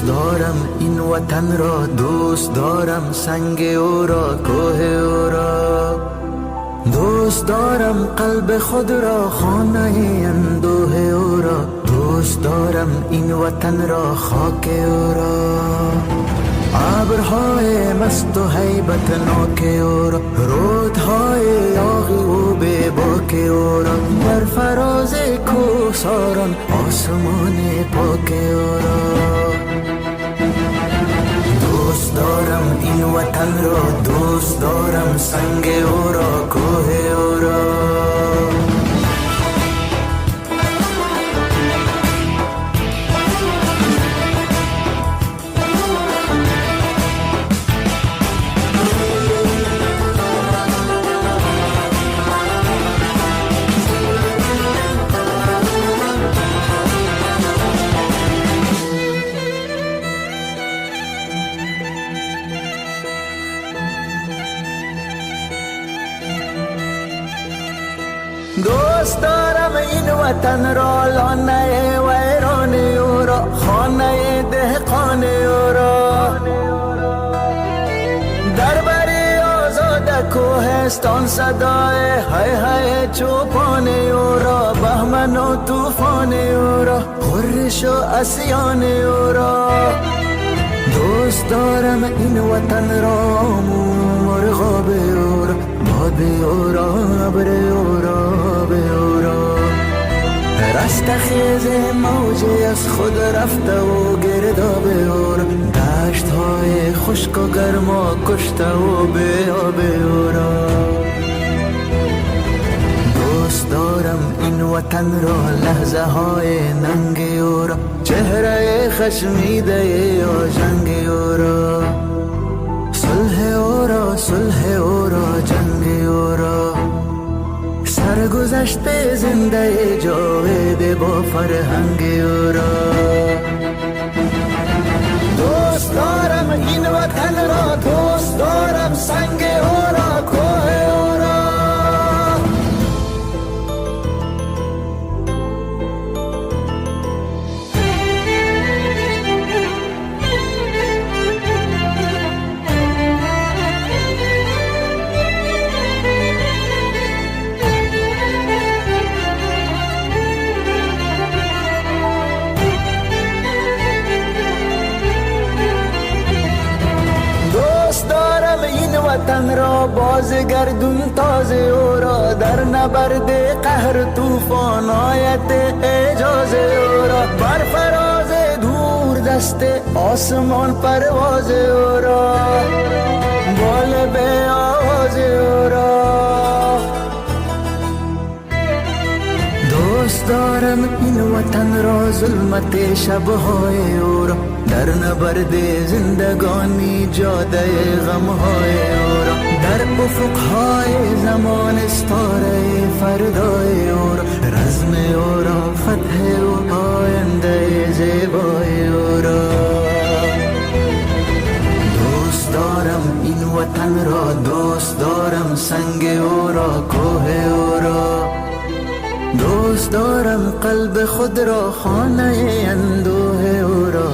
دوست دارم این وطن را، دوست دارم سنگ او را، کوه او را. دوست دارم قلب خود را، خانه اندوه او را. دوست دارم این وطن را، خاک او را. ابرهای مست و هیبت ناک او را، رودهای یاغی و بی باک او را. بر فراز کوهساران آسمان پاک او را. دوست دارم این وطن را، دوست دارم سنگ او را، کوه او را. دوست دارم این وطن را، لانه ویران او را، خانه دهقان او را. در بری آزاد کوهستان صدای های های چوپان او را. بهمن و طوفان او را، خورش و اسیان او را. دوست دارم این وطن را، مرغاب او را، باد او را، ابر او را، به او را. رستخیز موجی از خود رفته و گرداب او را. دشت های خشک و گرما کشته و به آب او را. دوست دارم این وطن را، لحظه های ننگ او را، چهره خشمیده یا جنگ او را. صلح او را، صلح او را، جنگ او را. سرگذشت زنده جاوید با فرهنگ او را. دوست دارم این وطن را، دوست دارم سنگ او را، کوه او را. وطن را بازگردون تازه او را. در نبرد قهر طوفان آیت اعجاز او را. بر فراز دور دست آسمان پرواز او را. بال به آواز او را. دوست دارم این وطن را، ظلمت شبهای او را. در نبرد زندگانی جاده غمهای او را. در افقهای زمان استاره فردای او را. رزم او را، فتح و آینده زیبای او را. دوست دارم این وطن را، دوست دارم سنگ او را، کوه او را. دوست دارم قلب خود را، خانه اندوه او را.